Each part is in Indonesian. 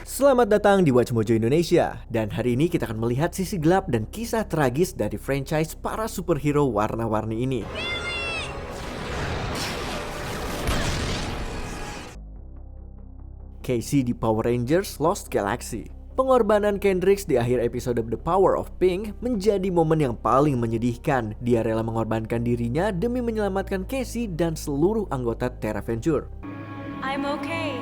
Selamat datang di Watch Mojo Indonesia. Dan hari ini kita akan melihat sisi gelap dan kisah tragis dari franchise para superhero warna-warni ini. Casey di Power Rangers Lost Galaxy. Pengorbanan Kendricks di akhir episode The Power of Pink menjadi momen yang paling menyedihkan. Dia rela mengorbankan dirinya demi menyelamatkan Casey dan seluruh anggota Terra Venture. I'm okay.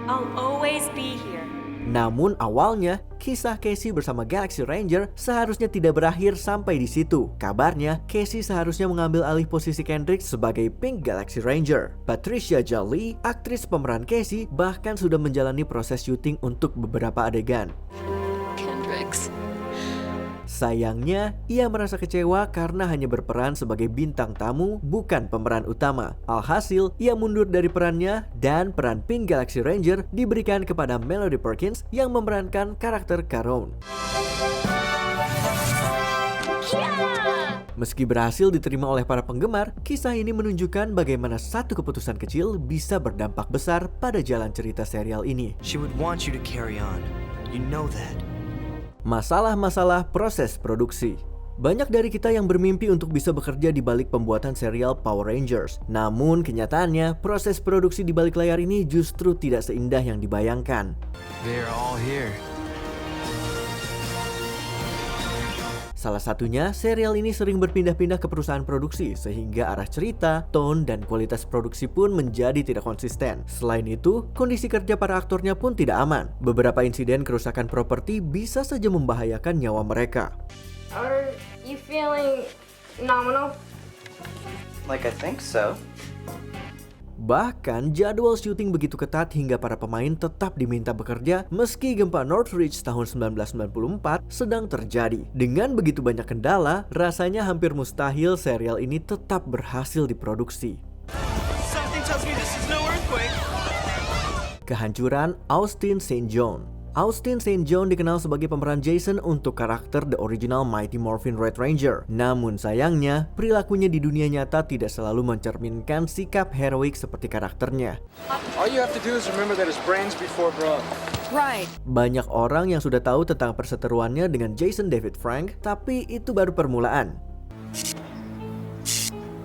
I'll always be here. Namun awalnya, kisah Casey bersama Galaxy Ranger seharusnya tidak berakhir sampai di situ. Kabarnya, Casey seharusnya mengambil alih posisi Kendricks sebagai Pink Galaxy Ranger. Patricia Jolie, aktris pemeran Casey, bahkan sudah menjalani proses syuting untuk beberapa adegan. Kendricks. Sayangnya, ia merasa kecewa karena hanya berperan sebagai bintang tamu, bukan pemeran utama. Alhasil, ia mundur dari perannya dan peran Pink Galaxy Ranger diberikan kepada Melody Perkins yang memerankan karakter Caron. Meski berhasil diterima oleh para penggemar, kisah ini menunjukkan bagaimana satu keputusan kecil bisa berdampak besar pada jalan cerita serial ini. She would want you to carry on. You know that. Masalah-masalah proses produksi. Banyak dari kita yang bermimpi untuk bisa bekerja di balik pembuatan serial Power Rangers. Namun kenyataannya, proses produksi di balik layar ini justru tidak seindah yang dibayangkan. They're all here. Salah satunya, serial ini sering berpindah-pindah ke perusahaan produksi sehingga arah cerita, tone, dan kualitas produksi pun menjadi tidak konsisten. Selain itu, kondisi kerja para aktornya pun tidak aman. Beberapa insiden kerusakan properti bisa saja membahayakan nyawa mereka. Are you feeling nominal? Like I think so. Bahkan jadwal syuting begitu ketat hingga para pemain tetap diminta bekerja meski gempa Northridge tahun 1994 sedang terjadi. Dengan begitu banyak kendala, rasanya hampir mustahil serial ini tetap berhasil diproduksi. Something tells me this is no earthquake. Kehancuran Austin St. John. Austin St. John dikenal sebagai pemeran Jason untuk karakter The Original Mighty Morphin Red Ranger. Namun sayangnya, perilakunya di dunia nyata tidak selalu mencerminkan sikap heroik seperti karakternya. All you have to do is remember that his brain's before brawn. Right. Banyak orang yang sudah tahu tentang perseteruannya dengan Jason David Frank, tapi itu baru permulaan.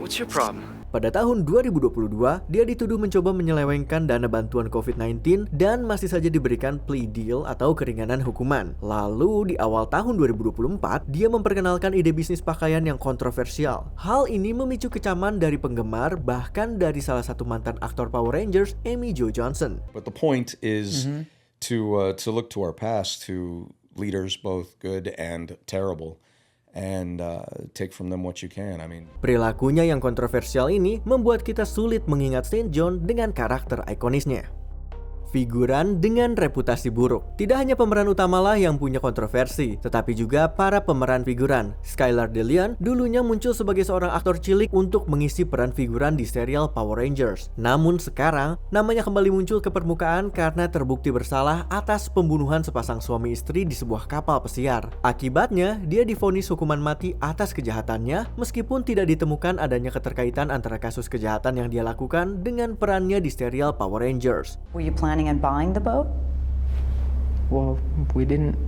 What's your problem? Pada tahun 2022, dia dituduh mencoba menyelewengkan dana bantuan COVID-19 dan masih saja diberikan plea deal atau keringanan hukuman. Lalu di awal tahun 2024, dia memperkenalkan ide bisnis pakaian yang kontroversial. Hal ini memicu kecaman dari penggemar, bahkan dari salah satu mantan aktor Power Rangers, Amy Jo Johnson. But the point is to look to our past, to leaders both good and terrible. And take from them what you can. I mean, perilakunya yang kontroversial ini membuat kita sulit mengingat St. John dengan karakter ikonisnya. Figuran dengan reputasi buruk. Tidak hanya pemeran utamalah yang punya kontroversi, tetapi juga para pemeran figuran. Skylar DeLeon dulunya muncul sebagai seorang aktor cilik untuk mengisi peran figuran di serial Power Rangers. Namun sekarang, namanya kembali muncul ke permukaan karena terbukti bersalah atas pembunuhan sepasang suami istri di sebuah kapal pesiar. Akibatnya, dia divonis hukuman mati atas kejahatannya, meskipun tidak ditemukan adanya keterkaitan antara kasus kejahatan yang dia lakukan dengan perannya di serial Power Rangers. Were you planning on buying the boat? Well, we didn't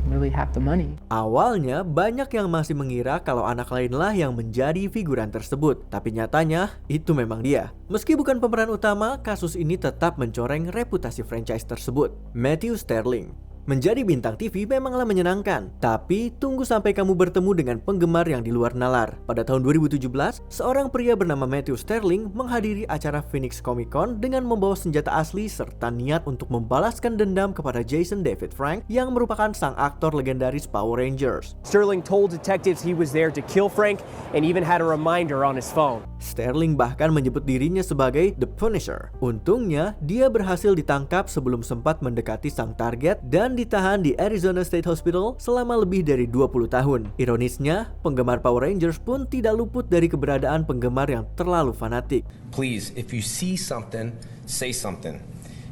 really have the money. Awalnya banyak yang masih mengira kalau anak lainlah yang menjadi figuran tersebut, tapi nyatanya itu memang dia. Meski bukan pemeran utama, kasus ini tetap mencoreng reputasi franchise tersebut. Matthew Sterling. Menjadi bintang TV memanglah menyenangkan, tapi tunggu sampai kamu bertemu dengan penggemar yang di luar nalar. Pada tahun 2017, seorang pria bernama Matthew Sterling menghadiri acara Phoenix Comic Con dengan membawa senjata asli serta niat untuk membalaskan dendam kepada Jason David Frank yang merupakan sang aktor legendaris Power Rangers. Sterling told detectives he was there to kill Frank and even had a reminder on his phone. Sterling bahkan menyebut dirinya sebagai The Punisher. Untungnya, dia berhasil ditangkap sebelum sempat mendekati sang target dan ditahan di Arizona State Hospital selama lebih dari 20 tahun. Ironisnya, penggemar Power Rangers pun tidak luput dari keberadaan penggemar yang terlalu fanatik. Please, if you see something, say something.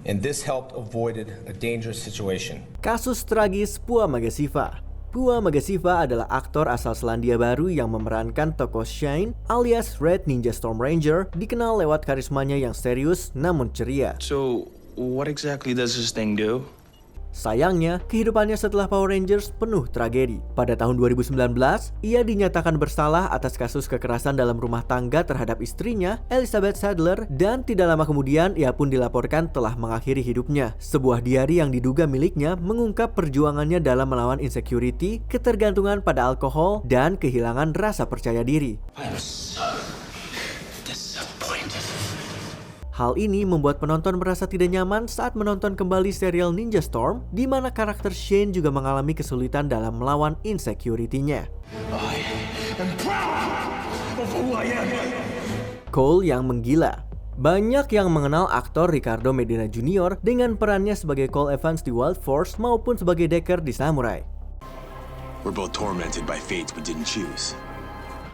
And this helped avoided a dangerous situation. Kasus tragis Pua Magasiva. Pua Magasiva adalah aktor asal Selandia Baru yang memerankan tokoh Shane alias Red Ninja Storm Ranger, dikenal lewat karismanya yang serius namun ceria. So, what exactly does this thing do? Sayangnya, kehidupannya setelah Power Rangers penuh tragedi. Pada tahun 2019, ia dinyatakan bersalah atas kasus kekerasan dalam rumah tangga terhadap istrinya, Elizabeth Sadler, dan tidak lama kemudian ia pun dilaporkan telah mengakhiri hidupnya. Sebuah diari yang diduga miliknya mengungkap perjuangannya dalam melawan insecurity, ketergantungan pada alkohol, dan kehilangan rasa percaya diri. Hal ini membuat penonton merasa tidak nyaman saat menonton kembali serial Ninja Storm, di mana karakter Shane juga mengalami kesulitan dalam melawan insecurity-nya. Cole yang menggila. Banyak yang mengenal aktor Ricardo Medina Jr. dengan perannya sebagai Cole Evans di Wild Force maupun sebagai Decker di Samurai. We're both tormented by fates we didn't choose.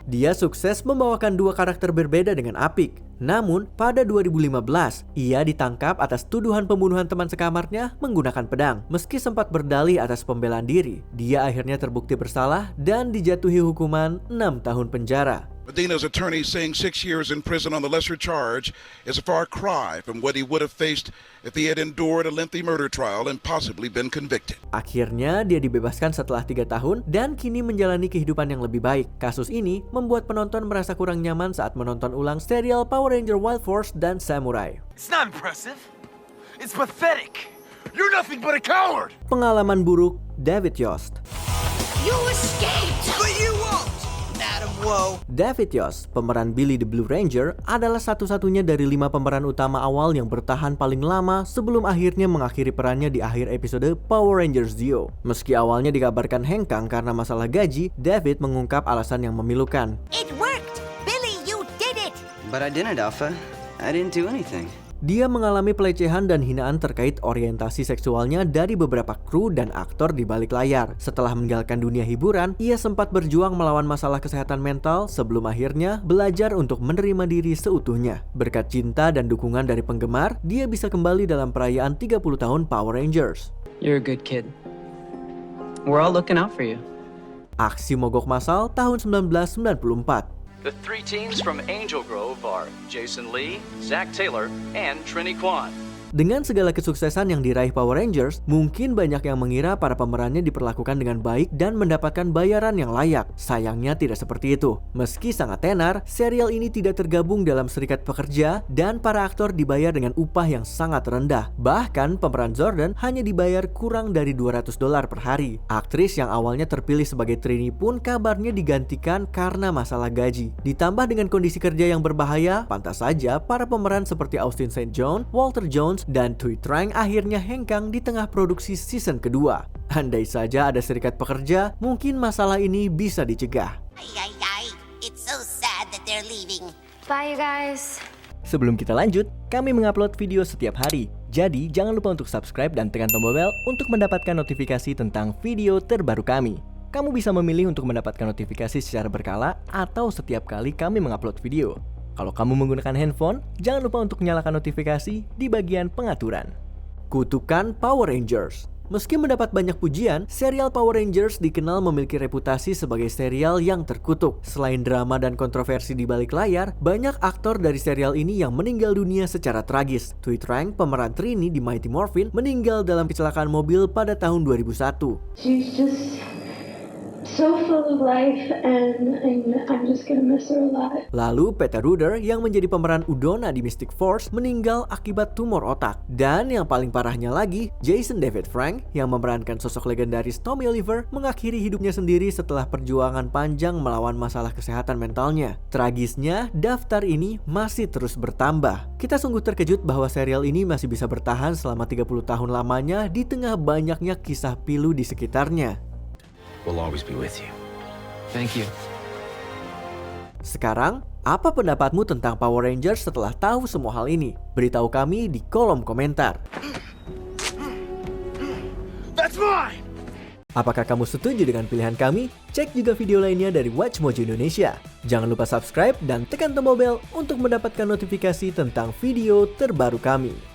Dia sukses membawakan dua karakter berbeda dengan apik. Namun, pada 2015, ia ditangkap atas tuduhan pembunuhan teman sekamarnya menggunakan pedang. Meski sempat berdalih atas pembelaan diri, dia akhirnya terbukti bersalah dan dijatuhi hukuman 6 tahun penjara. Medina's attorney saying 6 years in prison on the lesser charge is a far cry from what he would have faced if he had endured a lengthy murder trial and possibly been convicted. Akhirnya dia dibebaskan setelah 3 tahun dan kini menjalani kehidupan yang lebih baik. Kasus ini membuat penonton merasa kurang nyaman saat menonton ulang serial Power Ranger Wild Force dan Samurai. It's not impressive. It's pathetic. You're nothing but a coward. Pengalaman buruk David Yost. You escaped, but you won't. Whoa. David Yost, pemeran Billy the Blue Ranger, adalah satu-satunya dari 5 pemeran utama awal yang bertahan paling lama sebelum akhirnya mengakhiri perannya di akhir episode Power Rangers Zeo. Meski awalnya dikabarkan hengkang karena masalah gaji, David mengungkap alasan yang memilukan. It worked! Billy, you did it! But I didn't, Alpha. I didn't do anything. Dia mengalami pelecehan dan hinaan terkait orientasi seksualnya dari beberapa kru dan aktor di balik layar. Setelah meninggalkan dunia hiburan, ia sempat berjuang melawan masalah kesehatan mental sebelum akhirnya belajar untuk menerima diri seutuhnya. Berkat cinta dan dukungan dari penggemar, dia bisa kembali dalam perayaan 30 tahun Power Rangers. You're a good kid. We're all looking out for you. Aksi mogok massal tahun 1994. The 3 teams from Angel Grove are Jason Lee, Zach Taylor, and Trini Kwan. Dengan segala kesuksesan yang diraih Power Rangers, mungkin banyak yang mengira para pemerannya diperlakukan dengan baik dan mendapatkan bayaran yang layak. Sayangnya tidak seperti itu. Meski sangat tenar, serial ini tidak tergabung dalam serikat pekerja dan para aktor dibayar dengan upah yang sangat rendah. Bahkan pemeran Zordon hanya dibayar kurang dari $200 per hari. Aktris yang awalnya terpilih sebagai Trini pun kabarnya digantikan karena masalah gaji. Ditambah dengan kondisi kerja yang berbahaya, pantas saja para pemeran seperti Austin St. John, Walter Jones, dan Thuy Trang akhirnya hengkang di tengah produksi season kedua. Andai saja ada serikat pekerja, mungkin masalah ini bisa dicegah. It's so sad that they're leaving. Bye you guys. Sebelum kita lanjut, kami mengupload video setiap hari. Jadi jangan lupa untuk subscribe dan tekan tombol bel untuk mendapatkan notifikasi tentang video terbaru kami. Kamu bisa memilih untuk mendapatkan notifikasi secara berkala atau setiap kali kami mengupload video. Kalau kamu menggunakan handphone, jangan lupa untuk nyalakan notifikasi di bagian pengaturan. Kutukan Power Rangers. Meski mendapat banyak pujian, serial Power Rangers dikenal memiliki reputasi sebagai serial yang terkutuk. Selain drama dan kontroversi di balik layar, banyak aktor dari serial ini yang meninggal dunia secara tragis. Thuy Trang, pemeran Trini di Mighty Morphin, meninggal dalam kecelakaan mobil pada tahun 2001. She's just so full of life and I'm just gonna miss her a lot. Lalu Peter Ruder yang menjadi pemeran Udona di Mystic Force meninggal akibat tumor otak. Dan yang paling parahnya lagi, Jason David Frank yang memerankan sosok legendaris Tommy Oliver mengakhiri hidupnya sendiri setelah perjuangan panjang melawan masalah kesehatan mentalnya. Tragisnya, daftar ini masih terus bertambah. Kita sungguh terkejut bahwa serial ini masih bisa bertahan selama 30 tahun lamanya di tengah banyaknya kisah pilu di sekitarnya. We'll always be with you. Thank you. Sekarang, apa pendapatmu tentang Power Rangers setelah tahu semua hal ini? Beritahu kami di kolom komentar. That's mine! Apakah kamu setuju dengan pilihan kami? Cek juga video lainnya dari WatchMojo Indonesia. Jangan lupa subscribe dan tekan tombol bel untuk mendapatkan notifikasi tentang video terbaru kami.